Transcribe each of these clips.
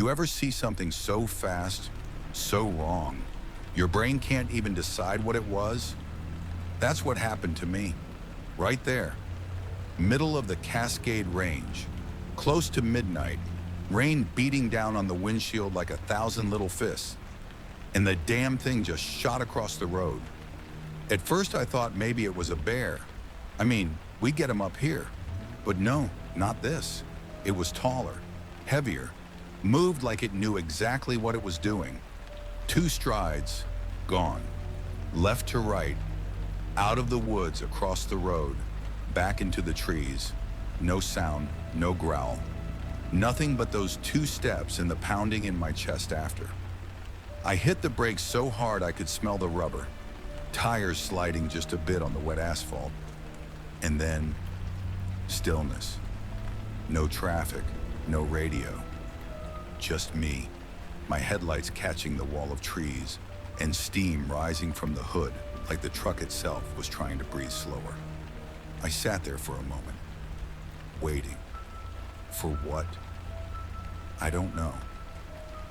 you ever see something so fast, so wrong, your brain can't even decide what it was? That's what happened to me. Right there. Middle of the Cascade Range. Close to midnight. Rain beating down on the windshield like 1,000 little fists. And the damn thing just shot across the road. At first I thought maybe it was a bear. I mean, we get them up here. But no, not this. It was taller, heavier, moved like it knew exactly what it was doing. 2 strides, gone. Left to right, out of the woods, across the road, back into the trees. No sound, no growl. Nothing but those 2 steps and the pounding in my chest after. I hit the brakes so hard I could smell the rubber, tires sliding just a bit on the wet asphalt. And then, stillness. No traffic, no radio. Just me, my headlights catching the wall of trees, and steam rising from the hood like the truck itself was trying to breathe slower. I sat there for a moment, waiting. For what? I don't know.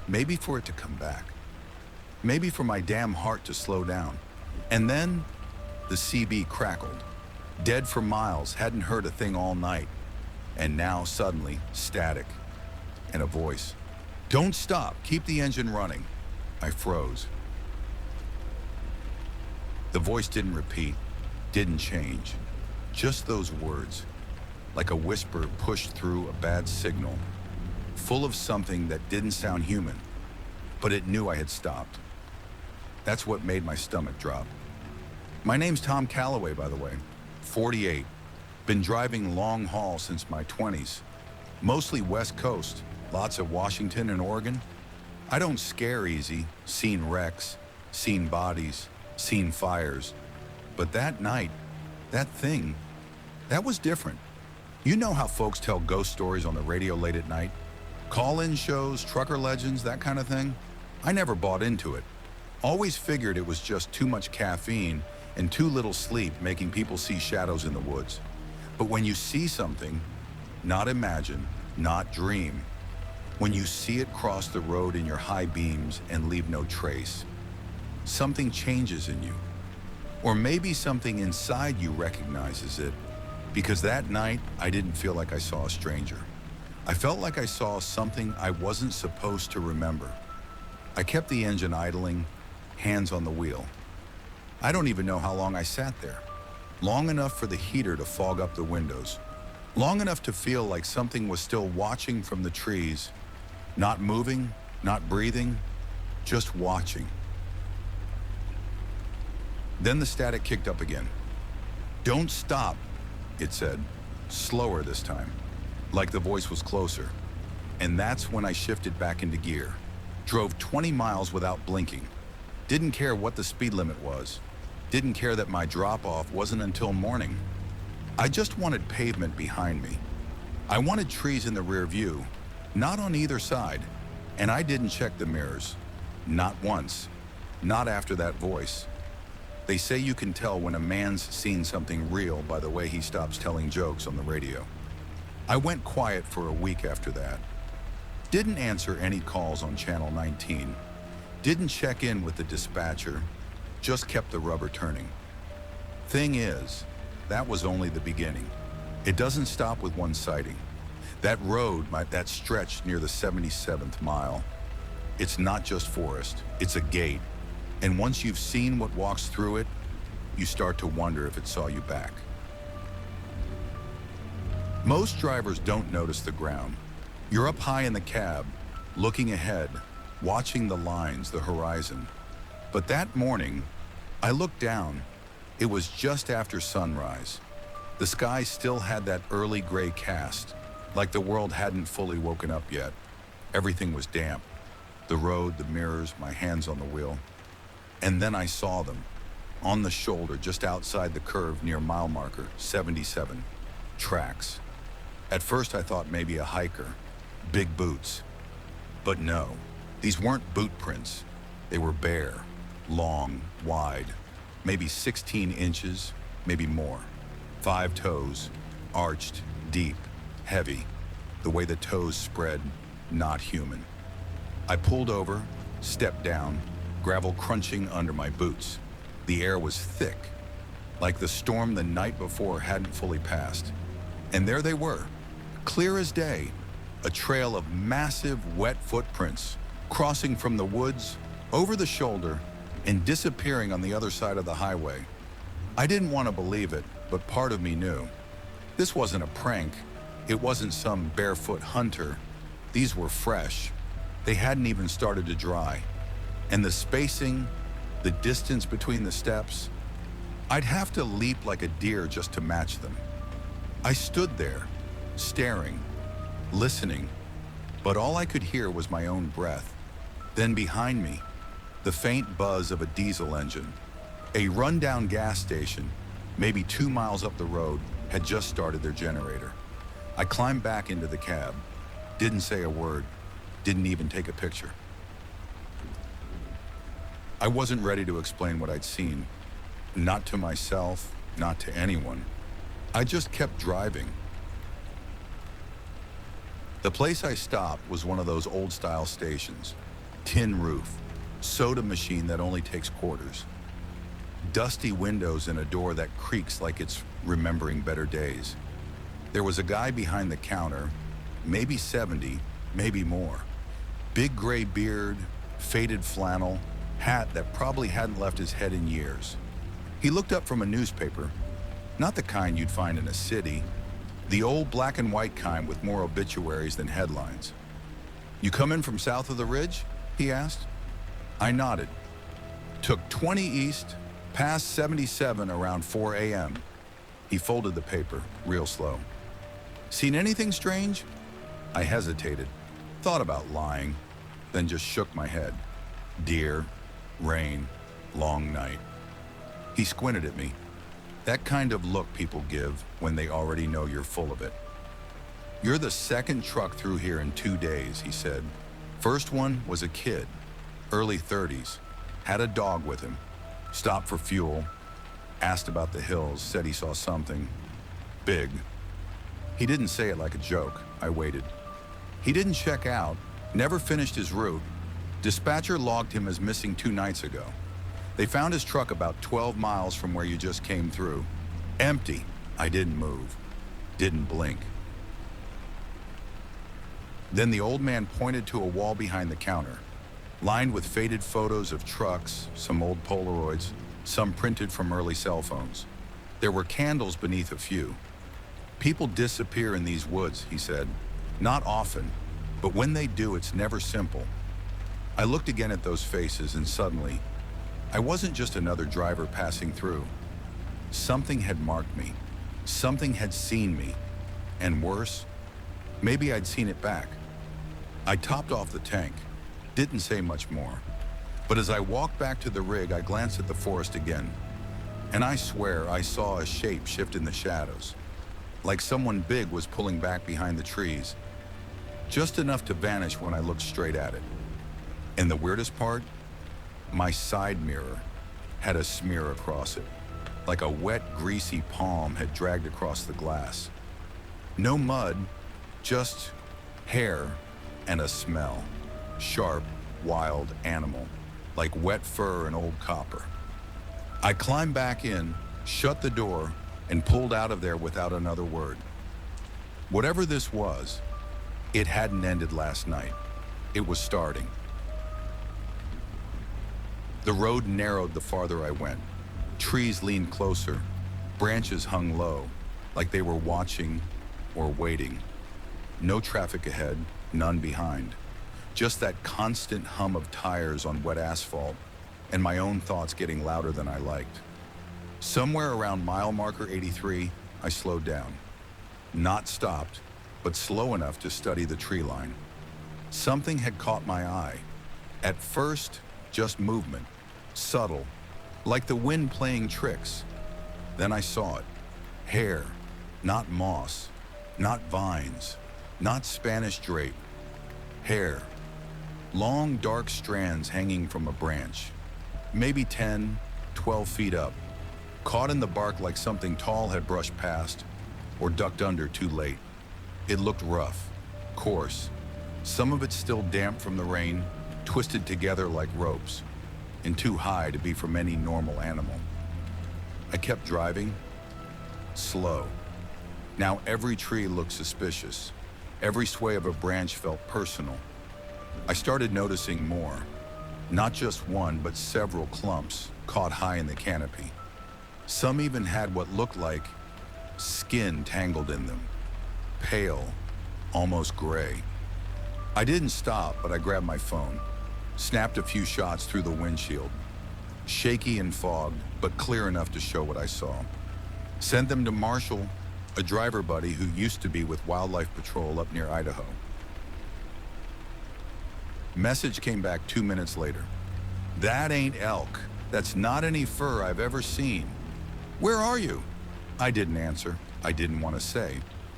Maybe for it to come back. Maybe for my damn heart to slow down. And then, the CB crackled. Dead for miles, hadn't heard a thing all night. And now, suddenly, static. And a voice. Don't stop, keep the engine running. I froze. The voice didn't repeat, didn't change. Just those words. Like a whisper pushed through a bad signal, full of something that didn't sound human, but it knew I had stopped. That's what made my stomach drop. My name's Tom Calloway, by the way, 48. Been driving long haul since my 20s, mostly West Coast, lots of Washington and Oregon. I don't scare easy, seen wrecks, seen bodies, seen fires, but that night, that thing, that was different. You know how folks tell ghost stories on the radio late at night? Call-in shows, trucker legends, that kind of thing? I never bought into it. Always figured it was just too much caffeine and too little sleep making people see shadows in the woods. But when you see something, not imagine, not dream, when you see it cross the road in your high beams and leave no trace, something changes in you. Or maybe something inside you recognizes it, because that night I didn't feel like I saw a stranger. I felt like I saw something I wasn't supposed to remember. I kept the engine idling, hands on the wheel. I don't even know how long I sat there. Long enough for the heater to fog up the windows. Long enough to feel like something was still watching from the trees, not moving, not breathing, just watching. Then the static kicked up again. Don't stop, it said, slower this time, like the voice was closer. And that's when I shifted back into gear. Drove 20 miles without blinking. Didn't care what the speed limit was. Didn't care that my drop-off wasn't until morning. I just wanted pavement behind me. I wanted trees in the rear view, not on either side. And I didn't check the mirrors. Not once. Not after that voice. They say you can tell when a man's seen something real by the way he stops telling jokes on the radio. I went quiet for a week after that. Didn't answer any calls on Channel 19. Didn't check in with the dispatcher. Just kept the rubber turning. Thing is, that was only the beginning. It doesn't stop with one sighting. That road, that stretch near the 77th mile, it's not just forest, it's a gate. And once you've seen what walks through it, you start to wonder if it saw you back. Most drivers don't notice the ground. You're up high in the cab, looking ahead, watching the lines, the horizon. But that morning, I looked down. It was just after sunrise. The sky still had that early gray cast, like the world hadn't fully woken up yet. Everything was damp. The road, the mirrors, my hands on the wheel. And then I saw them, on the shoulder just outside the curve near mile marker 77, tracks. At first I thought maybe a hiker, big boots. But no, these weren't boot prints. They were bare, long, wide, maybe 16 inches, maybe more. 5 toes, arched, deep, heavy. The way the toes spread, not human. I pulled over, stepped down, gravel crunching under my boots. The air was thick, like the storm the night before hadn't fully passed. And there they were, clear as day, a trail of massive wet footprints, crossing from the woods, over the shoulder, and disappearing on the other side of the highway. I didn't want to believe it, but part of me knew. This wasn't a prank. It wasn't some barefoot hunter. These were fresh. They hadn't even started to dry. And the spacing, the distance between the steps, I'd have to leap like a deer just to match them. I stood there, staring, listening, but all I could hear was my own breath. Then behind me, the faint buzz of a diesel engine. A rundown gas station, maybe 2 miles up the road, had just started their generator. I climbed back into the cab, didn't say a word, didn't even take a picture. I wasn't ready to explain what I'd seen. Not to myself, not to anyone. I just kept driving. The place I stopped was one of those old-style stations. Tin roof, soda machine that only takes quarters. Dusty windows and a door that creaks like it's remembering better days. There was a guy behind the counter, maybe 70, maybe more. Big gray beard, faded flannel, hat that probably hadn't left his head in years. He looked up from a newspaper, not the kind you'd find in a city, the old black and white kind with more obituaries than headlines. "You come in from south of the ridge?" he asked. I nodded. "Took 20 east, past 77 around 4 a.m. He folded the paper, real slow. "Seen anything strange?" I hesitated, thought about lying, then just shook my head. Deer, rain, long night. He squinted at me. That kind of look people give when they already know you're full of it. "You're the second truck through here in 2 days," he said. "First one was a kid, early 30s, had a dog with him, stopped for fuel, asked about the hills, said he saw something big." He didn't say it like a joke. I waited. He didn't check out, never finished his route. Dispatcher logged him as missing 2 nights ago. They found his truck about 12 miles from where you just came through. Empty. I didn't move. Didn't blink. Then the old man pointed to a wall behind the counter, lined with faded photos of trucks, some old Polaroids, some printed from early cell phones. There were candles beneath a few. "People disappear in these woods," he said. "Not often, but when they do, it's never simple." I looked again at those faces, and suddenly, I wasn't just another driver passing through. Something had marked me. Something had seen me. And worse, maybe I'd seen it back. I topped off the tank, didn't say much more. But as I walked back to the rig, I glanced at the forest again. And I swear I saw a shape shift in the shadows, like someone big was pulling back behind the trees, just enough to vanish when I looked straight at it. And the weirdest part, my side mirror had a smear across it, like a wet, greasy palm had dragged across the glass. No mud, just hair and a smell. Sharp, wild animal, like wet fur and old copper. I climbed back in, shut the door, and pulled out of there without another word. Whatever this was, it hadn't ended last night. It was starting. The road narrowed the farther I went. Trees leaned closer. Branches hung low, like they were watching or waiting. No traffic ahead, none behind. Just that constant hum of tires on wet asphalt, and my own thoughts getting louder than I liked. Somewhere around mile marker 83, I slowed down. Not stopped, but slow enough to study the tree line. Something had caught my eye. At first, just movement, subtle, like the wind playing tricks. Then I saw it. Hair, not moss, not vines, not Spanish drape. Hair. Long, dark strands hanging from a branch. Maybe 10, 12 feet up. Caught in the bark like something tall had brushed past or ducked under too late. It looked rough, coarse. Some of it still damp from the rain, twisted together like ropes, and too high to be from any normal animal. I kept driving, slow. Now every tree looked suspicious. Every sway of a branch felt personal. I started noticing more. Not just one, but several clumps caught high in the canopy. Some even had what looked like skin tangled in them, pale, almost gray. I didn't stop, but I grabbed my phone, snapped a few shots through the windshield. Shaky and fogged, but clear enough to show what I saw. Sent them to Marshall, a driver buddy who used to be with Wildlife Patrol up near Idaho. Message came back 2 minutes later. That ain't elk. That's not any fur I've ever seen. Where are you? I didn't answer. I didn't want to say,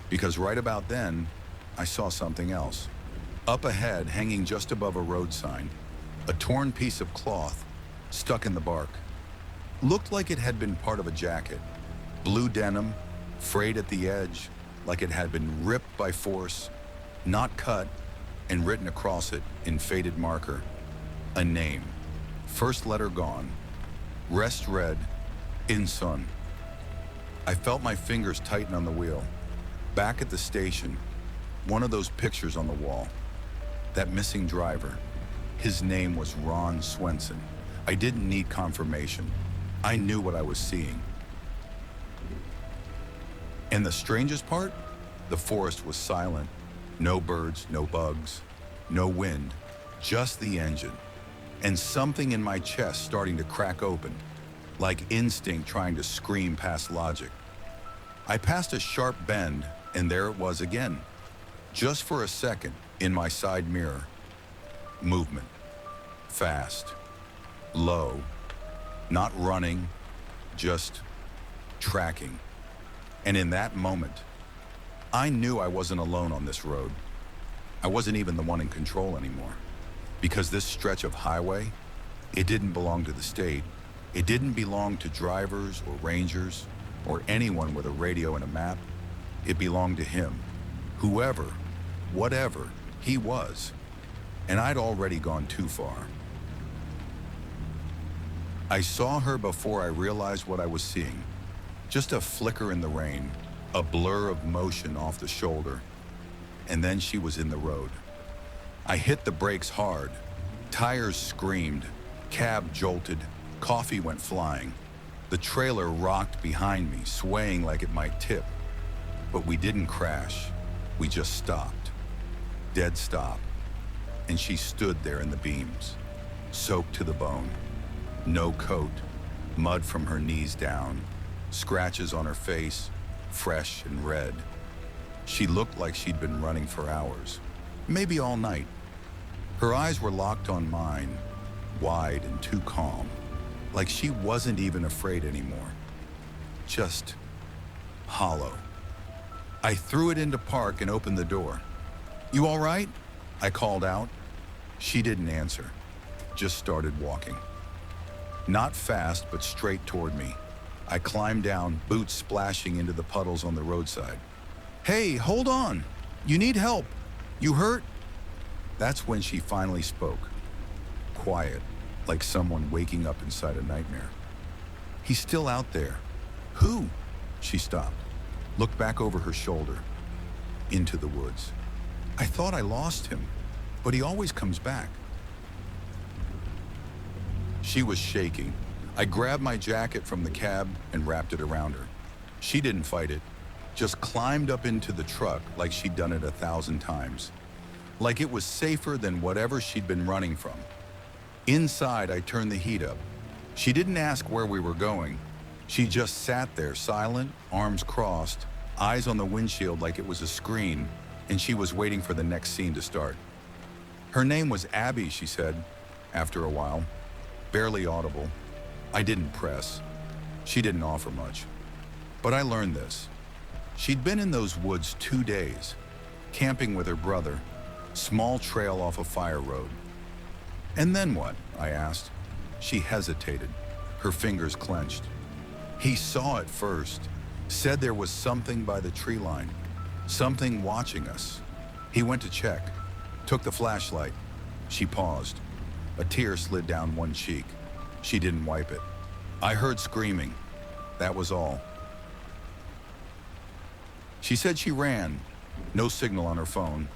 because right about then, I saw something else. Up ahead, hanging just above a road sign, a torn piece of cloth stuck in the bark. Looked like it had been part of a jacket. Blue denim, frayed at the edge, like it had been ripped by force, not cut, and written across it in faded marker. A name. First letter gone. Rest read, in sun. I felt my fingers tighten on the wheel. Back at the station, one of those pictures on the wall. That missing driver. His name was Ron Swenson. I didn't need confirmation. I knew what I was seeing. And the strangest part? The forest was silent. No birds, no bugs, no wind, just the engine. And something in my chest starting to crack open, like instinct trying to scream past logic. I passed a sharp bend, and there it was again. Just for a second, in my side mirror. Movement. Fast. Low. Not running, just tracking. And in that moment, I knew I wasn't alone on this road. I wasn't even the one in control anymore. Because this stretch of highway, it didn't belong to the state. It didn't belong to drivers or rangers or anyone with a radio and a map. It belonged to him, whoever, whatever he was. And I'd already gone too far. I saw her before I realized what I was seeing. Just a flicker in the rain, a blur of motion off the shoulder, and then she was in the road. I hit the brakes hard. Tires screamed, cab jolted, coffee went flying. The trailer rocked behind me, swaying like it might tip. But we didn't crash. We just stopped. Dead stop. And she stood there in the beams, soaked to the bone. No coat, mud from her knees down, scratches on her face, fresh and red. She looked like she'd been running for hours, maybe all night. Her eyes were locked on mine, wide and too calm, like she wasn't even afraid anymore. Just hollow. I threw it into park and opened the door. "You all right?" I called out. She didn't answer, just started walking. Not fast, but straight toward me. I climbed down, boots splashing into the puddles on the roadside. "Hey, hold on. You need help. You hurt?" That's when she finally spoke. Quiet, like someone waking up inside a nightmare. "He's still out there." "Who?" She stopped, looked back over her shoulder, into the woods. "I thought I lost him, but he always comes back." She was shaking. I grabbed my jacket from the cab and wrapped it around her. She didn't fight it, just climbed up into the truck like she'd done it 1,000 times. Like it was safer than whatever she'd been running from. Inside, I turned the heat up. She didn't ask where we were going. She just sat there, silent, arms crossed, eyes on the windshield like it was a screen, and she was waiting for the next scene to start. Her name was Abby, she said, after a while. Barely audible. I didn't press. She didn't offer much. But I learned this. She'd been in those woods 2 days, camping with her brother, small trail off a fire road. "And then what?" I asked. She hesitated, her fingers clenched. "He saw it first, said there was something by the tree line, something watching us. He went to check, took the flashlight." She paused. A tear slid down one cheek. She didn't wipe it. I heard screaming. That was all. She said she ran, no signal on her phone,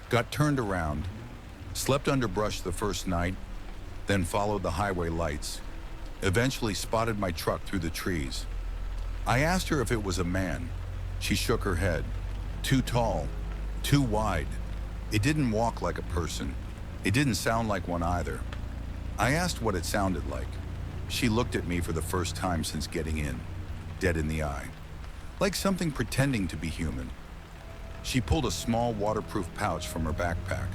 got turned around, slept under brush the first night, then followed the highway lights, eventually spotted my truck through the trees. I asked her if it was a man. She shook her head. Too tall, too wide. It didn't walk like a person. It didn't sound like one either. I asked what it sounded like. She looked at me for the first time since getting in, dead in the eye, like something pretending to be human. She pulled a small waterproof pouch from her backpack.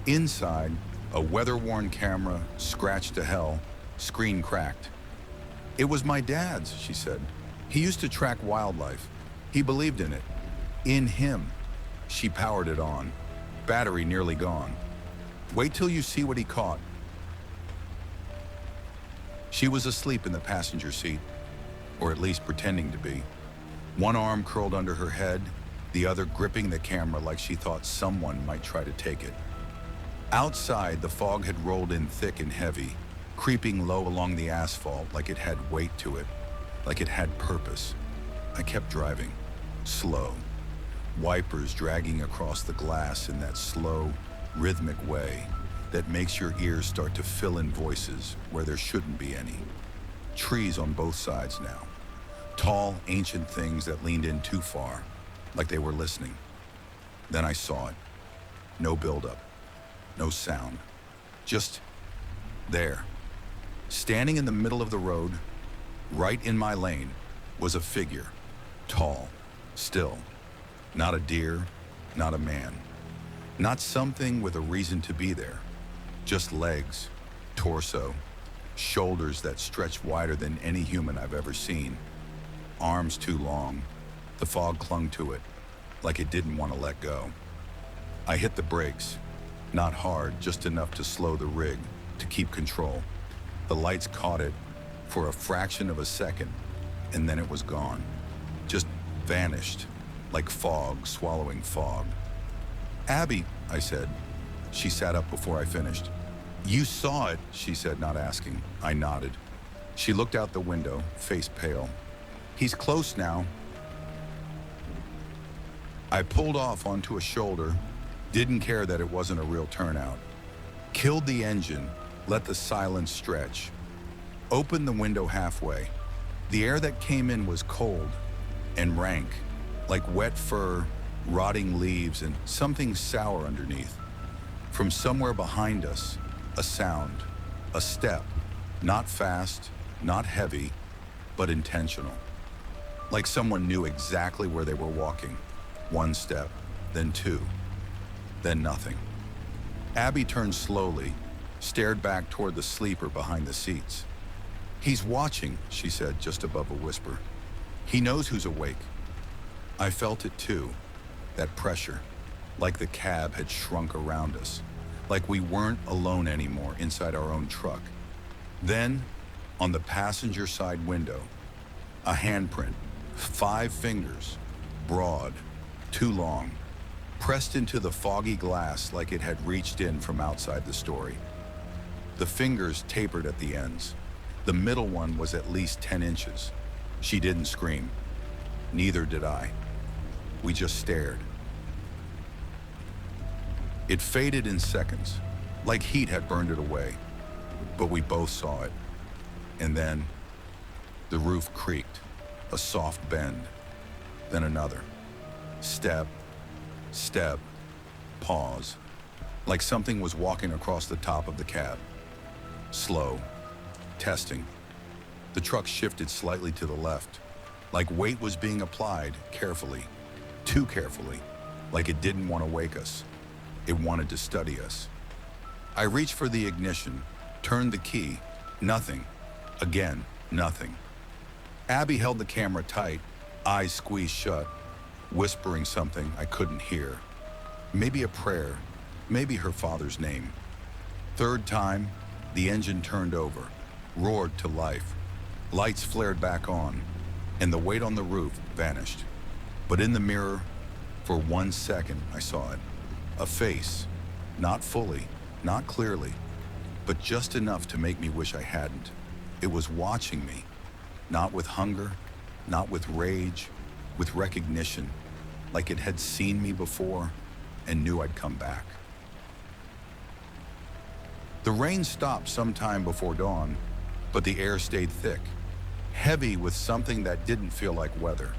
Inside, a weather-worn camera, scratched to hell, screen cracked. It was my dad's, she said. He used to track wildlife. He believed in it. In him. She powered it on. Battery nearly gone. Wait till you see what he caught. She was asleep in the passenger seat, or at least pretending to be. One arm curled under her head, the other gripping the camera like she thought someone might try to take it. Outside, the fog had rolled in thick and heavy, creeping low along the asphalt like it had weight to it, like it had purpose. I kept driving, slow, wipers dragging across the glass in that slow, rhythmic way that makes your ears start to fill in voices where there shouldn't be any. Trees on both sides now. Tall, ancient things that leaned in too far, like they were listening. Then I saw it. No buildup, no sound. Just there. Standing in the middle of the road, right in my lane, was a figure. Tall, still. Not a deer, not a man. Not something with a reason to be there. Just legs, torso, shoulders that stretched wider than any human I've ever seen. Arms too long. The fog clung to it, like it didn't want to let go. I hit the brakes, not hard, just enough to slow the rig, to keep control. The lights caught it for a fraction of a second, and then it was gone. Just vanished, like fog swallowing fog. Abby, I said. She sat up before I finished. You saw it, she said, not asking. I nodded. She looked out the window, face pale. He's close now. I pulled off onto a shoulder, didn't care that it wasn't a real turnout. Killed the engine, let the silence stretch. Opened the window halfway. The air that came in was cold and rank, like wet fur, rotting leaves, and something sour underneath. From somewhere behind us, a sound, a step, not fast, not heavy, but intentional. Like someone knew exactly where they were walking. One step, then two, then nothing. Abby turned slowly, stared back toward the sleeper behind the seats. He's watching, she said, just above a whisper. He knows who's awake. I felt it too, that pressure, like the cab had shrunk around us, like we weren't alone anymore inside our own truck. Then, on the passenger side window, a handprint, 5 fingers, broad, too long, pressed into the foggy glass like it had reached in from outside the story. The fingers tapered at the ends. The middle one was at least 10 inches. She didn't scream. Neither did I. We just stared. It faded in seconds, like heat had burned it away. But we both saw it. And then, the roof creaked, a soft bend, then another. Step, step, pause, like something was walking across the top of the cab. Slow, testing. The truck shifted slightly to the left, like weight was being applied carefully, too carefully, like it didn't want to wake us. It wanted to study us. I reached for the ignition, turned the key, nothing. Again, nothing. Abby held the camera tight, eyes squeezed shut, whispering something I couldn't hear. Maybe a prayer, maybe her father's name. Third time, the engine turned over, roared to life. Lights flared back on, and the weight on the roof vanished. But in the mirror, for 1 second, I saw it. A face, not fully, not clearly, but just enough to make me wish I hadn't. It was watching me, not with hunger, not with rage, with recognition, like it had seen me before and knew I'd come back. The rain stopped sometime before dawn, but the air stayed thick, heavy with something that didn't feel like weather.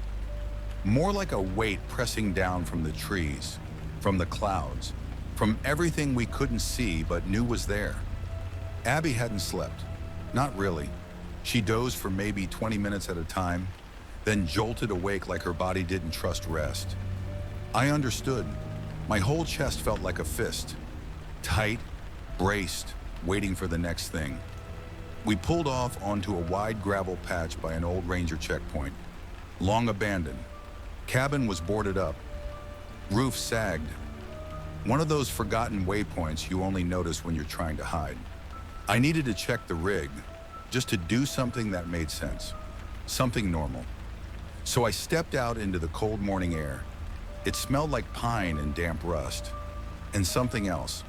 More like a weight pressing down from the trees, from the clouds, from everything we couldn't see but knew was there. Abby hadn't slept. Not really. She dozed for maybe 20 minutes at a time, then jolted awake like her body didn't trust rest. I understood. My whole chest felt like a fist. Tight, braced, waiting for the next thing. We pulled off onto a wide gravel patch by an old ranger checkpoint. Long abandoned. Cabin was boarded up. Roof sagged. One of those forgotten waypoints you only notice when you're trying to hide. I needed to check the rig, just to do something that made sense. Something normal. So I stepped out into the cold morning air. It smelled like pine and damp rust. And something else.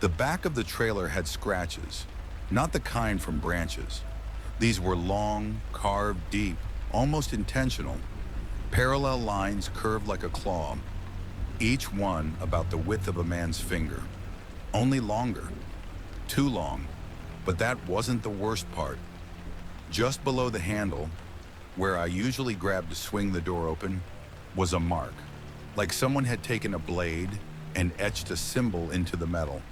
The back of the trailer had scratches, not the kind from branches. These were long, carved deep, almost intentional. Parallel lines curved like a claw, each one about the width of a man's finger. Only longer. Too long. But that wasn't the worst part. Just below the handle, where I usually grab to swing the door open, was a mark, like someone had taken a blade and etched a symbol into the metal.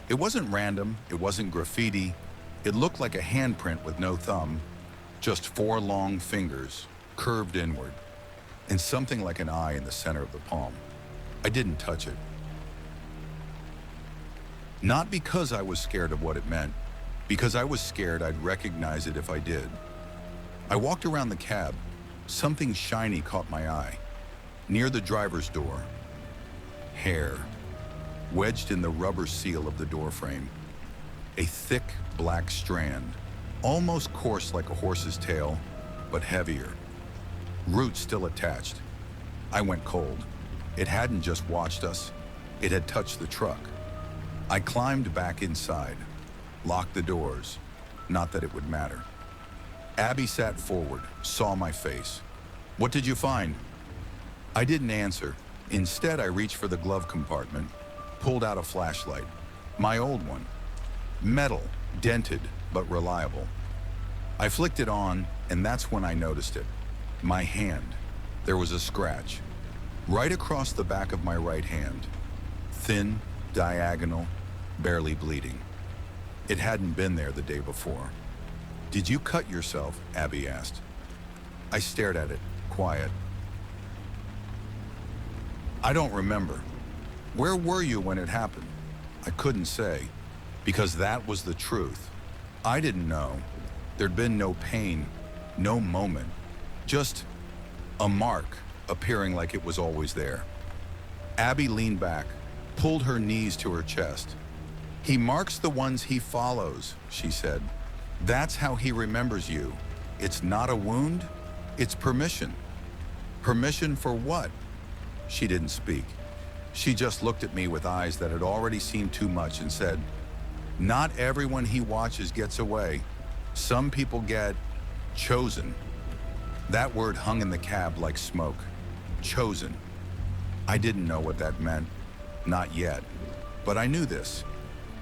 It wasn't random, it wasn't graffiti, it looked like a handprint with no thumb, just 4 long fingers, curved inward, and something like an eye in the center of the palm. I didn't touch it. Not because I was scared of what it meant, because I was scared I'd recognize it if I did. I walked around the cab. Something shiny caught my eye. Near the driver's door. Hair. Wedged in the rubber seal of the doorframe. A thick black strand, almost coarse like a horse's tail, but heavier. Roots still attached. I went cold. It hadn't just watched us, it had touched the truck. I climbed back inside, locked the doors, not that it would matter. Abby sat forward, saw my face. "What did you find?" I didn't answer. Instead, I reached for the glove compartment, pulled out a flashlight, my old one. Metal, dented, but reliable. I flicked it on, and that's when I noticed it. My hand. There was a scratch. Right across the back of my right hand. Thin, diagonal, barely bleeding. It hadn't been there the day before. "Did you cut yourself?" Abby asked. I stared at it, quiet. "I don't remember." "Where were you when it happened?" I couldn't say, because that was the truth. I didn't know. There'd been no pain, no moment, just a mark appearing like it was always there. Abby leaned back, pulled her knees to her chest. "He marks the ones he follows," she said. "That's how he remembers you. It's not a wound, it's permission." "Permission for what?" She didn't speak. She just looked at me with eyes that had already seen too much and said, "Not everyone he watches gets away. Some people get chosen." That word hung in the cab like smoke. Chosen. I didn't know what that meant. Not yet. But I knew this.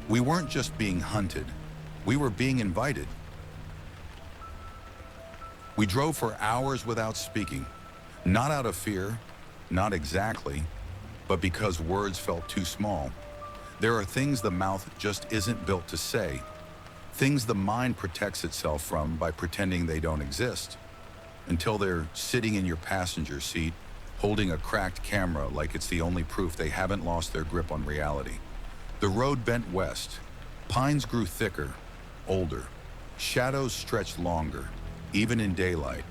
We weren't just being hunted. We were being invited. We drove for hours without speaking. Not out of fear, not exactly, but because words felt too small. There are things the mouth just isn't built to say. Things the mind protects itself from by pretending they don't exist. Until they're sitting in your passenger seat, holding a cracked camera like it's the only proof they haven't lost their grip on reality. The road bent west. Pines grew thicker, older. Shadows stretched longer, even in daylight.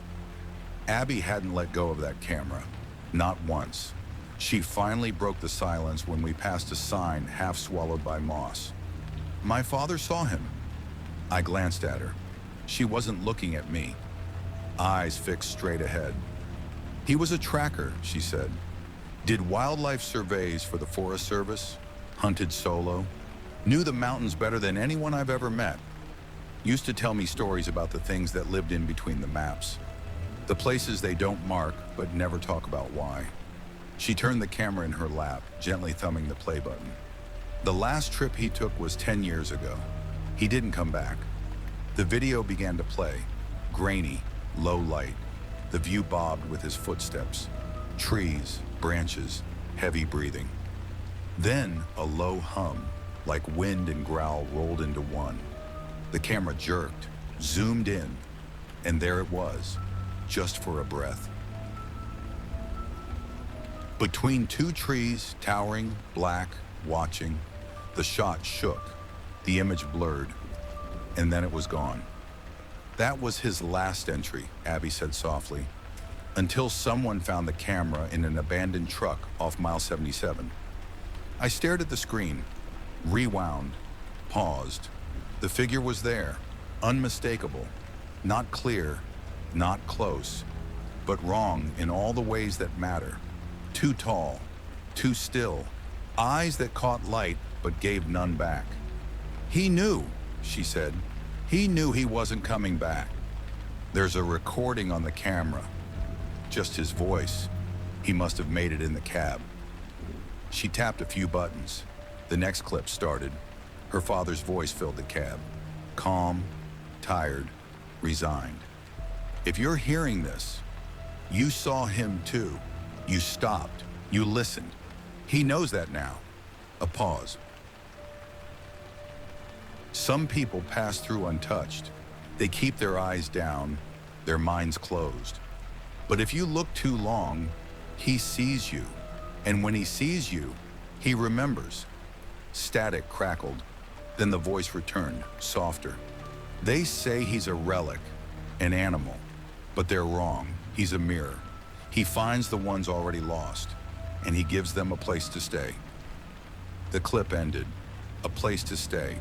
Abby hadn't let go of that camera. Not once. She finally broke the silence when we passed a sign half swallowed by moss. "My father saw him." I glanced at her. She wasn't looking at me. Eyes fixed straight ahead. "He was a tracker," she said. "Did wildlife surveys for the Forest Service, hunted solo, Knew the mountains better than anyone I've ever met. Used to tell me stories about the things that lived in between the maps. The places they don't mark, but never talk about why. She turned the camera in her lap, gently thumbing the play button. The last trip he took was 10 years ago. He didn't come back. The video began to play. Grainy, low light. The view bobbed with his footsteps. Trees, branches, heavy breathing. Then a low hum, like wind and growl rolled into one. The camera jerked, zoomed in, and there it was, just for a breath. Between two trees, towering, black, watching, the shot shook, the image blurred, and then it was gone. That was his last entry, Abby said softly, until someone found the camera in an abandoned truck off mile 77. I stared at the screen, rewound, paused. The figure was there, unmistakable, not clear, not close, but wrong in all the ways that matter. Too tall, too still, eyes that caught light but gave none back. He knew, she said. He knew he wasn't coming back. There's a recording on the camera. Just his voice. He must have made it in the cab. She tapped a few buttons. The next clip started. Her father's voice filled the cab. Calm, tired, resigned. If you're hearing this, you saw him too. You stopped. You listened. He knows that now. A pause. Some people pass through untouched. They keep their eyes down, their minds closed. But if you look too long, he sees you. And when he sees you, he remembers. Static crackled. Then the voice returned, softer. They say he's a relic, an animal, but they're wrong. He's a mirror. He finds the ones already lost, and he gives them a place to stay. The clip ended. A place to stay.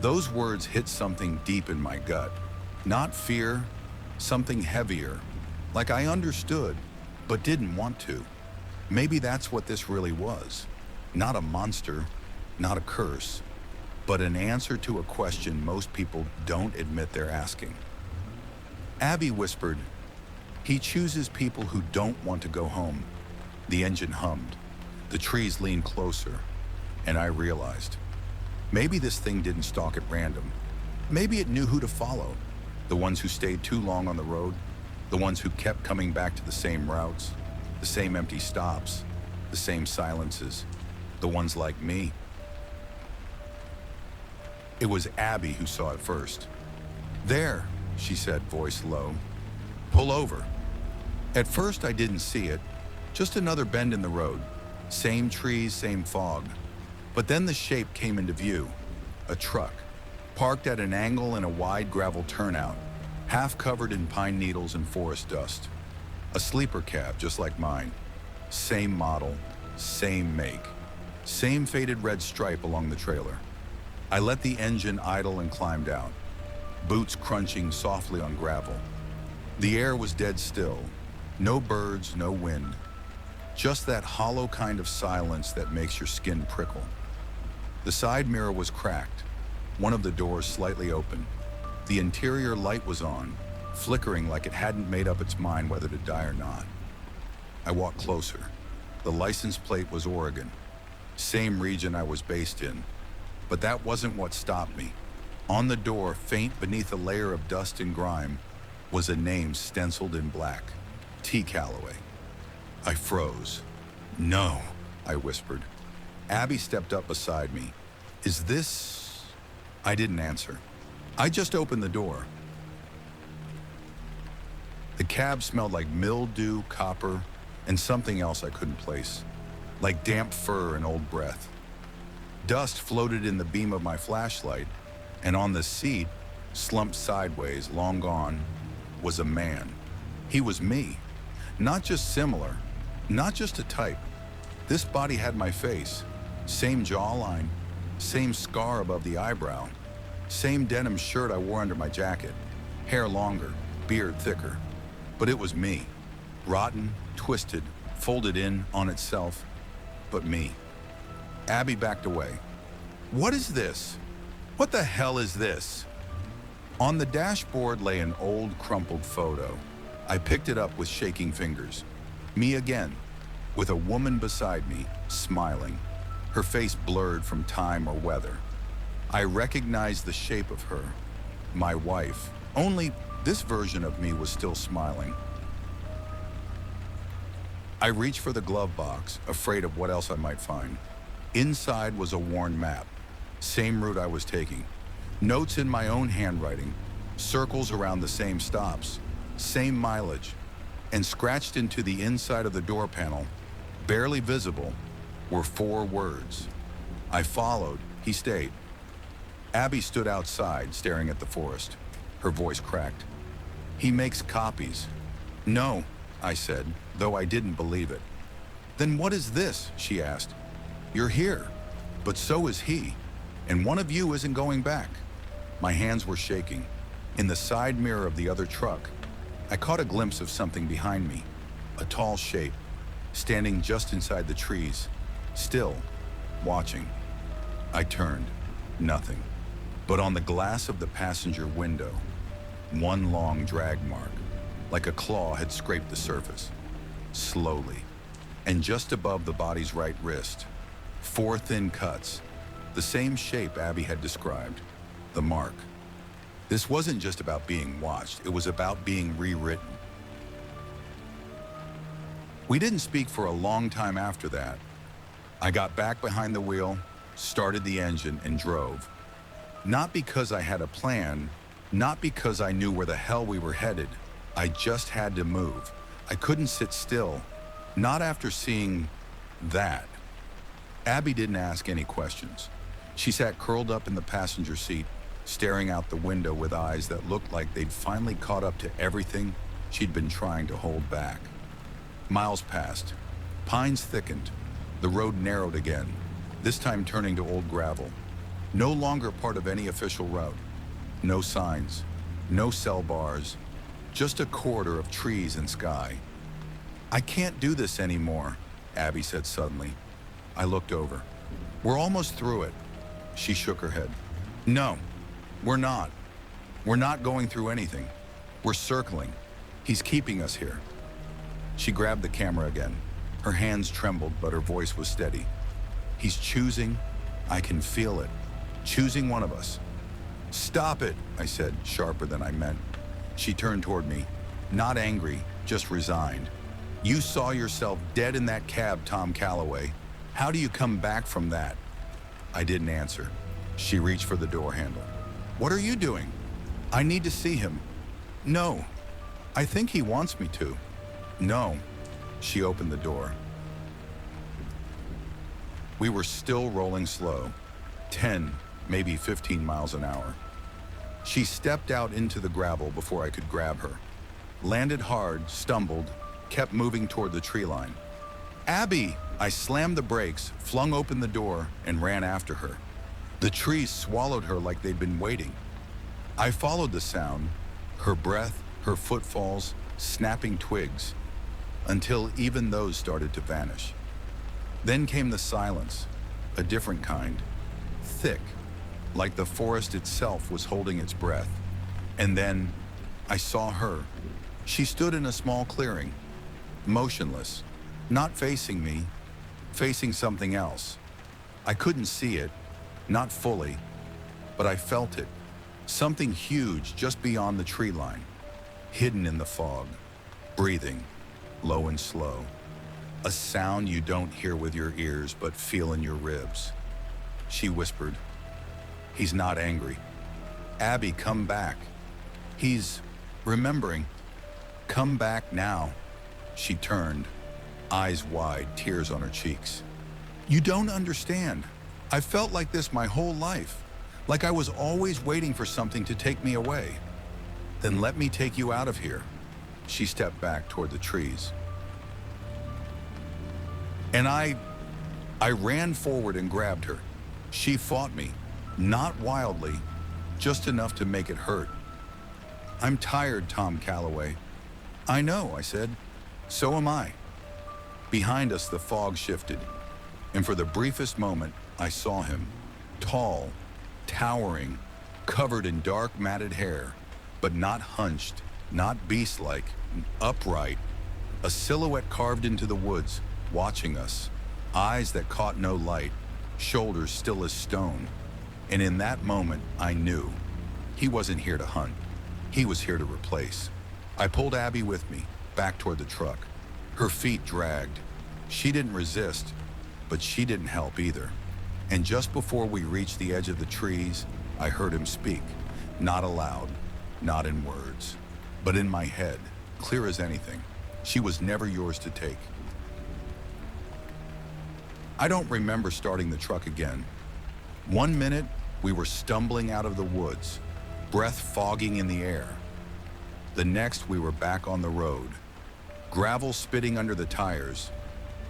Those words hit something deep in my gut. Not fear, something heavier. Like I understood, but didn't want to. Maybe that's what this really was. Not a monster, not a curse, but an answer to a question most people don't admit they're asking. Abby whispered, "He chooses people who don't want to go home." The engine hummed. The trees leaned closer, and I realized, maybe this thing didn't stalk at random. Maybe it knew who to follow. The ones who stayed too long on the road, the ones who kept coming back to the same routes, the same empty stops, the same silences, the ones like me. It was Abby who saw it first. "There," she said, voice low. "Pull over." At first I didn't see it, just another bend in the road. Same trees, same fog. But then the shape came into view. A truck, parked at an angle in a wide gravel turnout, half covered in pine needles and forest dust. A sleeper cab just like mine. Same model, same make. Same faded red stripe along the trailer. I let the engine idle and climbed out, boots crunching softly on gravel. The air was dead still. No birds, no wind. Just that hollow kind of silence that makes your skin prickle. The side mirror was cracked, one of the doors slightly open. The interior light was on, flickering like it hadn't made up its mind whether to die or not. I walked closer. The license plate was Oregon, same region I was based in. But that wasn't what stopped me. On the door, faint beneath a layer of dust and grime, was a name stenciled in black. T. Calloway. I froze. "No," I whispered. Abby stepped up beside me. "Is this..." I didn't answer. I just opened the door. The cab smelled like mildew, copper, and something else I couldn't place, like damp fur and old breath. Dust floated in the beam of my flashlight, and on the seat, slumped sideways, long gone, was a man. He was me. Not just similar, not just a type. This body had my face. Same jawline, same scar above the eyebrow, same denim shirt I wore under my jacket, hair longer, beard thicker. But it was me. Rotten, twisted, folded in on itself, but me. Abby backed away. What is this? What the hell is this? On the dashboard lay an old, crumpled photo. I picked it up with shaking fingers. Me again, with a woman beside me, smiling, her face blurred from time or weather. I recognized the shape of her, my wife, only this version of me was still smiling. I reached for the glove box, afraid of what else I might find. Inside was a worn map, same route I was taking. Notes in my own handwriting, circles around the same stops, same mileage, and scratched into the inside of the door panel, barely visible, were 4 words. I followed, he stayed. Abby stood outside, staring at the forest. Her voice cracked. He makes copies. No, I said, though I didn't believe it. Then what is this? She asked. You're here, but so is he, and one of you isn't going back. My hands were shaking. In the side mirror of the other truck, I caught a glimpse of something behind me, a tall shape, standing just inside the trees, still, watching. I turned, nothing. But on the glass of the passenger window, one long drag mark, like a claw had scraped the surface, slowly. And just above the body's right wrist, 4 thin cuts, the same shape Abby had described, the mark. This wasn't just about being watched, it was about being rewritten. We didn't speak for a long time after that. I got back behind the wheel, started the engine, and drove. Not because I had a plan, not because I knew where the hell we were headed. I just had to move. I couldn't sit still, not after seeing that. Abby didn't ask any questions. She sat curled up in the passenger seat, staring out the window with eyes that looked like they'd finally caught up to everything she'd been trying to hold back. Miles passed. Pines thickened. The road narrowed again, this time turning to old gravel. No longer part of any official route. No signs, no cell bars, just a corridor of trees and sky. I can't do this anymore, Abby said suddenly. I looked over. We're almost through it. She shook her head. No, we're not. We're not going through anything. We're circling. He's keeping us here. She grabbed the camera again. Her hands trembled, but her voice was steady. He's choosing. I can feel it. Choosing one of us. Stop it, I said, sharper than I meant. She turned toward me, not angry, just resigned. You saw yourself dead in that cab, Tom Calloway. How do you come back from that? I didn't answer. She reached for the door handle. What are you doing? I need to see him. No. I think he wants me to. No. She opened the door. We were still rolling slow, 10, maybe 15 miles an hour. She stepped out into the gravel before I could grab her. Landed hard, stumbled, kept moving toward the tree line. Abby! I slammed the brakes, flung open the door, and ran after her. The trees swallowed her like they'd been waiting. I followed the sound, her breath, her footfalls, snapping twigs, until even those started to vanish. Then came the silence, a different kind, thick, like the forest itself was holding its breath. And then I saw her. She stood in a small clearing, motionless, not facing me, facing something else. I couldn't see it, not fully, but I felt it. Something huge just beyond the tree line, hidden in the fog, breathing, low and slow. A sound you don't hear with your ears but feel in your ribs. She whispered, "He's not angry. Abby, come back. He's remembering. Come back now." She turned, eyes wide, tears on her cheeks. "You don't understand. I felt like this my whole life, like I was always waiting for something to take me away." "Then let me take you out of here." She stepped back toward the trees. And I ran forward and grabbed her. She fought me, not wildly, just enough to make it hurt. "I'm tired, Tom Calloway." "I know," I said. "So am I." Behind us, the fog shifted, and for the briefest moment, I saw him. Tall, towering, covered in dark matted hair, but not hunched, not beast-like, upright, a silhouette carved into the woods, watching us, eyes that caught no light, shoulders still as stone. And in that moment, I knew he wasn't here to hunt. He was here to replace. I pulled Abby with me, back toward the truck. Her feet dragged. She didn't resist, but she didn't help either. And just before we reached the edge of the trees, I heard him speak, not aloud, not in words, but in my head, clear as anything. She was never yours to take. I don't remember starting the truck again. 1 minute, we were stumbling out of the woods, breath fogging in the air. The next, we were back on the road, gravel spitting under the tires,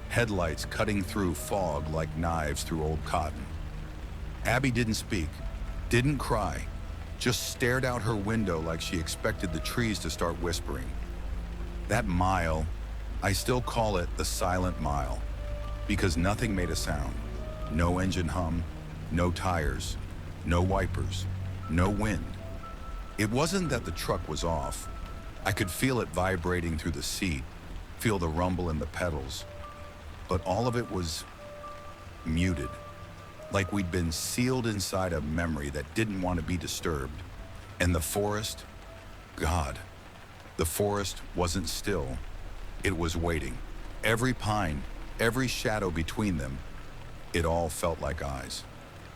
headlights cutting through fog like knives through old cotton. Abby didn't speak, didn't cry, just stared out her window like she expected the trees to start whispering. That mile, I still call it the silent mile, because nothing made a sound. No engine hum, no tires, no wipers, no wind. It wasn't that the truck was off. I could feel it vibrating through the seat, feel the rumble in the pedals, but all of it was muted, like we'd been sealed inside a memory that didn't want to be disturbed. And the forest, God, the forest wasn't still. It was waiting. Every pine, every shadow between them, it all felt like eyes.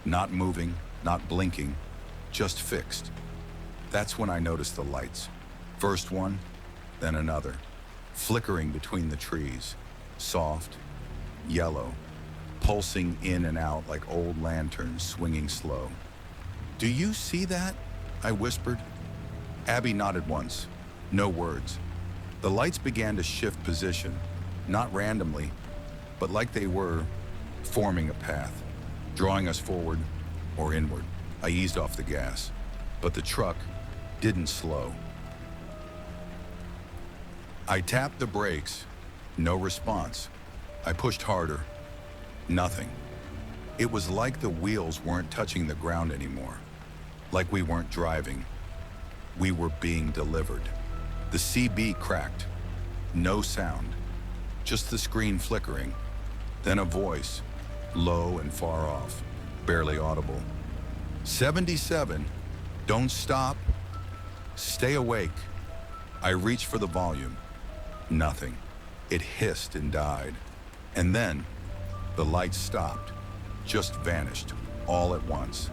Not moving, not blinking, just fixed. That's when I noticed the lights. First one, then another, flickering between the trees, soft, yellow, pulsing in and out like old lanterns swinging slow. "Do you see that?" I whispered. Abby nodded once, no words. The lights began to shift position, not randomly, but like they were forming a path, drawing us forward or inward. I eased off the gas, but the truck didn't slow. I tapped the brakes, no response. I pushed harder, nothing. It was like the wheels weren't touching the ground anymore, like we weren't driving. We were being delivered. The CB cracked, no sound, just the screen flickering. Then a voice, low and far off, barely audible. 77, don't stop, stay awake. I reached for the volume. Nothing. It hissed and died. And then the lights stopped, just vanished, all at once,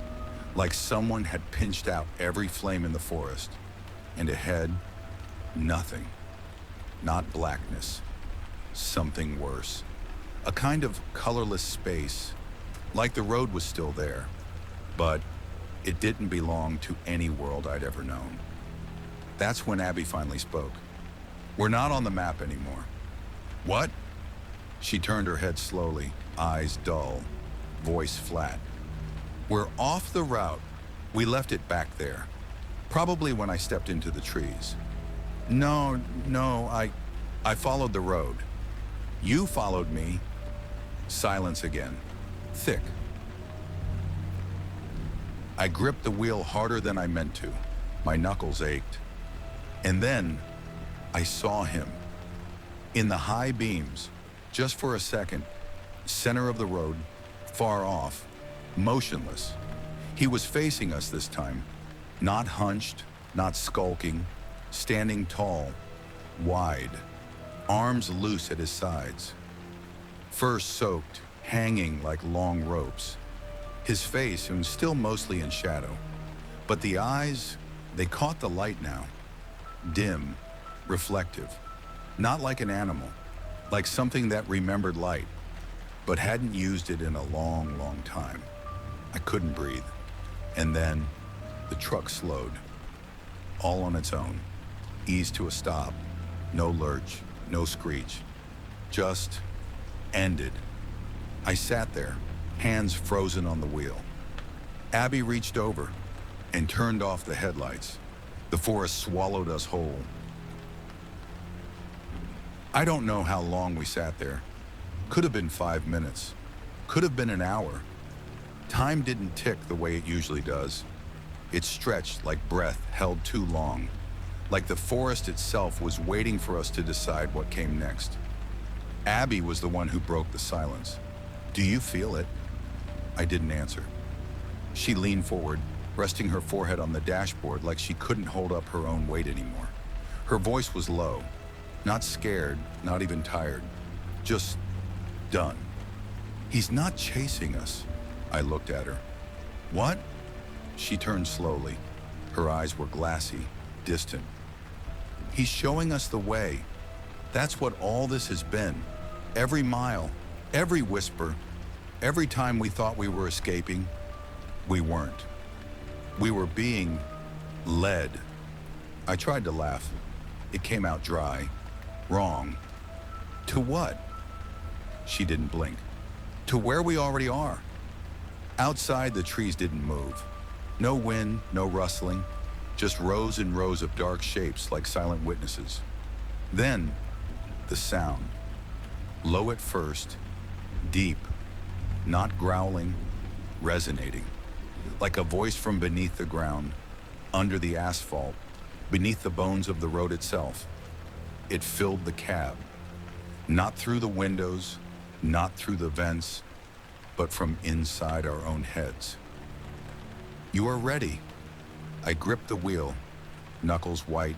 like someone had pinched out every flame in the forest. And ahead, nothing. Not blackness. Something worse. A kind of colorless space, like the road was still there, but it didn't belong to any world I'd ever known. That's when Abby finally spoke. "We're not on the map anymore." "What?" She turned her head slowly, eyes dull, voice flat. "We're off the route. We left it back there. Probably when I stepped into the trees." No, I followed the road. "You followed me." Silence again, thick. I gripped the wheel harder than I meant to. My knuckles ached. And then I saw him. In the high beams, just for a second, center of the road, far off, motionless. He was facing us this time, not hunched, not skulking, standing tall, wide, arms loose at his sides. Fur soaked, hanging like long ropes. His face was still mostly in shadow, but the eyes, they caught the light now. Dim, reflective, not like an animal, like something that remembered light, but hadn't used it in a long, long time. I couldn't breathe. And then the truck slowed, all on its own, eased to a stop, no lurch, no screech, just ended. I sat there, hands frozen on the wheel. Abby reached over and turned off the headlights. The forest swallowed us whole. I don't know how long we sat there. Could have been 5 minutes. Could have been an hour. Time didn't tick the way it usually does. It stretched like breath held too long, like the forest itself was waiting for us to decide what came next. Abby was the one who broke the silence. "Do you feel it?" I didn't answer. She leaned forward, resting her forehead on the dashboard like she couldn't hold up her own weight anymore. Her voice was low, not scared, not even tired, just done. "He's not chasing us." I looked at her. "What?" She turned slowly. Her eyes were glassy, distant. "He's showing us the way. That's what all this has been. Every mile, every whisper, every time we thought we were escaping, we weren't. We were being led." I tried to laugh. It came out dry. "Wrong. To what?" She didn't blink. "To where we already are." Outside, the trees didn't move. No wind, no rustling, just rows and rows of dark shapes like silent witnesses. Then, the sound. Low at first, deep, not growling, resonating, like a voice from beneath the ground, under the asphalt, beneath the bones of the road itself. It filled the cab, not through the windows, not through the vents, but from inside our own heads. "You are ready." I gripped the wheel, knuckles white,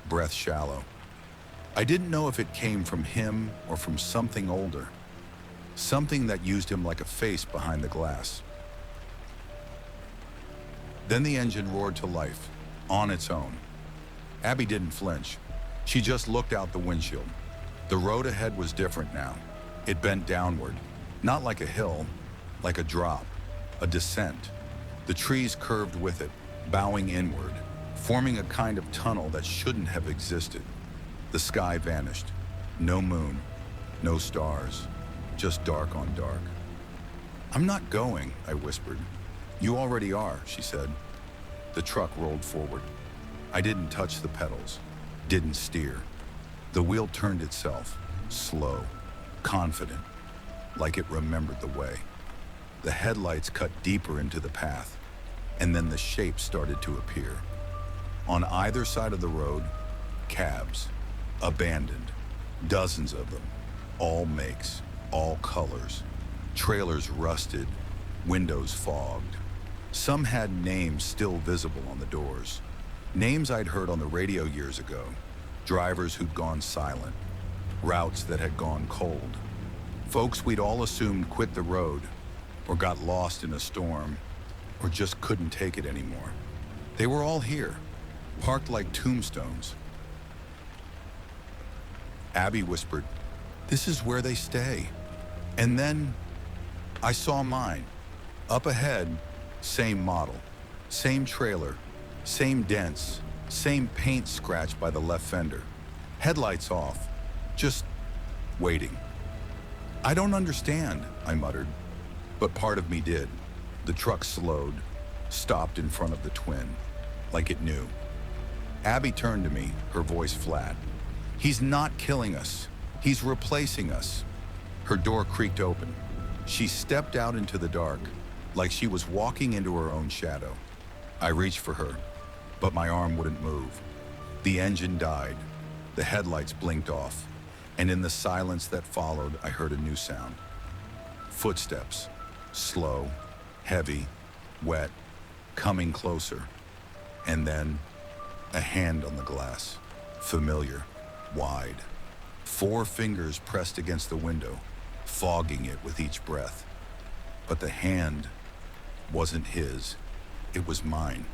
breath shallow. I didn't know if it came from him or from something older, something that used him like a face behind the glass. Then the engine roared to life, on its own. Abby didn't flinch. She just looked out the windshield. The road ahead was different now. It bent downward, not like a hill, like a drop, a descent. The trees curved with it, bowing inward, forming a kind of tunnel that shouldn't have existed. The sky vanished. No moon, no stars, just dark on dark. "I'm not going," I whispered. "You already are," she said. The truck rolled forward. I didn't touch the pedals, didn't steer. The wheel turned itself, slow, confident, like it remembered the way. The headlights cut deeper into the path, and then the shapes started to appear. On either side of the road, cabs, abandoned, dozens of them, all makes, all colors, trailers rusted, windows fogged. Some had names still visible on the doors, names I'd heard on the radio years ago, drivers who'd gone silent, routes that had gone cold, folks we'd all assumed quit the road or got lost in a storm or just couldn't take it anymore. They were all here, parked like tombstones. Abby whispered, "This is where they stay." And then I saw mine. Up ahead, same model, same trailer, same dents, same paint scratch by the left fender. Headlights off, just waiting. "I don't understand," I muttered, but part of me did. The truck slowed, stopped in front of the twin, like it knew. Abby turned to me, her voice flat. "He's not killing us. He's replacing us." Her door creaked open. She stepped out into the dark, like she was walking into her own shadow. I reached for her, but my arm wouldn't move. The engine died. The headlights blinked off, and in the silence that followed, I heard a new sound. Footsteps, slow, heavy, wet, coming closer. And then, a hand on the glass, familiar, wide. 4 fingers pressed against the window, fogging it with each breath. But the hand wasn't his, it was mine.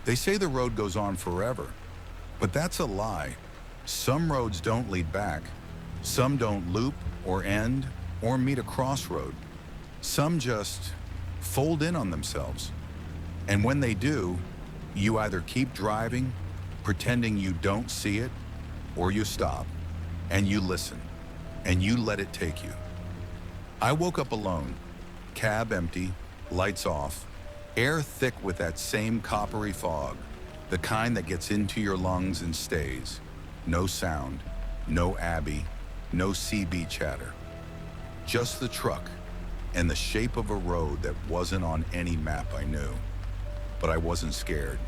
They say the road goes on forever, but that's a lie. Some roads don't lead back. Some don't loop or end or meet a crossroad. Some just fold in on themselves. And when they do, you either keep driving, pretending you don't see it, or you stop, and you listen, and you let it take you. I woke up alone, cab empty, lights off, air thick with that same coppery fog, the kind that gets into your lungs and stays. No sound, no Abby, no CB chatter. Just the truck and the shape of a road that wasn't on any map I knew. But I wasn't scared.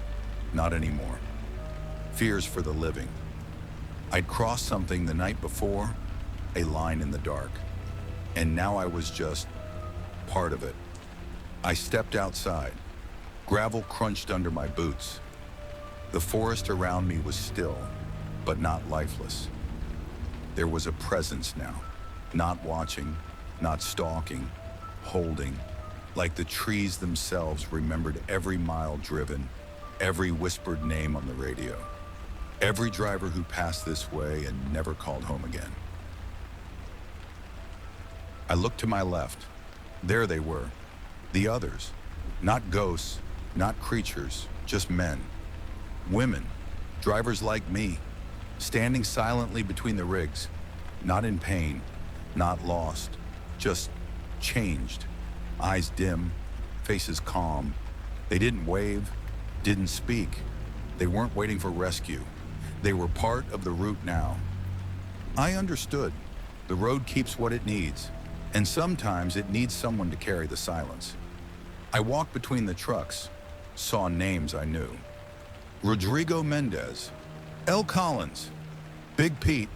Not anymore. Fear's for the living. I'd crossed something the night before, a line in the dark, and now I was just part of it. I stepped outside. Gravel crunched under my boots. The forest around me was still, but not lifeless. There was a presence now, not watching, not stalking, holding, like the trees themselves remembered every mile driven, every whispered name on the radio, every driver who passed this way and never called home again. I looked to my left. There they were, the others, not ghosts, not creatures, just men, women, drivers like me, standing silently between the rigs, not in pain, not lost, just changed, eyes dim, faces calm. They didn't wave, didn't speak. They weren't waiting for rescue. They were part of the route now. I understood. The road keeps what it needs, and sometimes it needs someone to carry the silence. I walked between the trucks, saw names I knew. Rodrigo Mendez, L. Collins, Big Pete,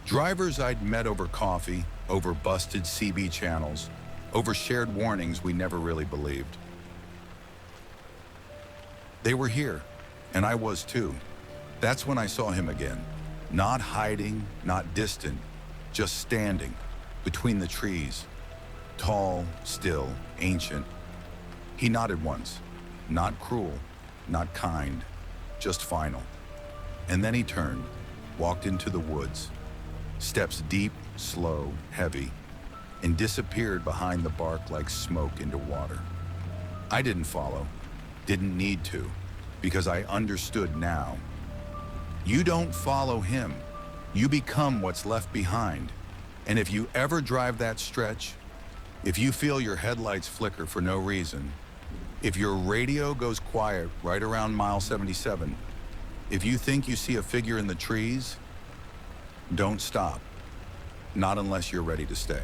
drivers I'd met over coffee, over busted CB channels, over shared warnings we never really believed. They were here, and I was too. That's when I saw him again. Not hiding, not distant, just standing between the trees. Tall, still, ancient. He nodded once, not cruel, not kind, just final. And then he turned, walked into the woods, steps deep, slow, heavy, and disappeared behind the bark like smoke into water. I didn't follow, didn't need to, because I understood now. You don't follow him. You become what's left behind. And if you ever drive that stretch, if you feel your headlights flicker for no reason, if your radio goes quiet right around mile 77, if you think you see a figure in the trees, don't stop. Not unless you're ready to stay.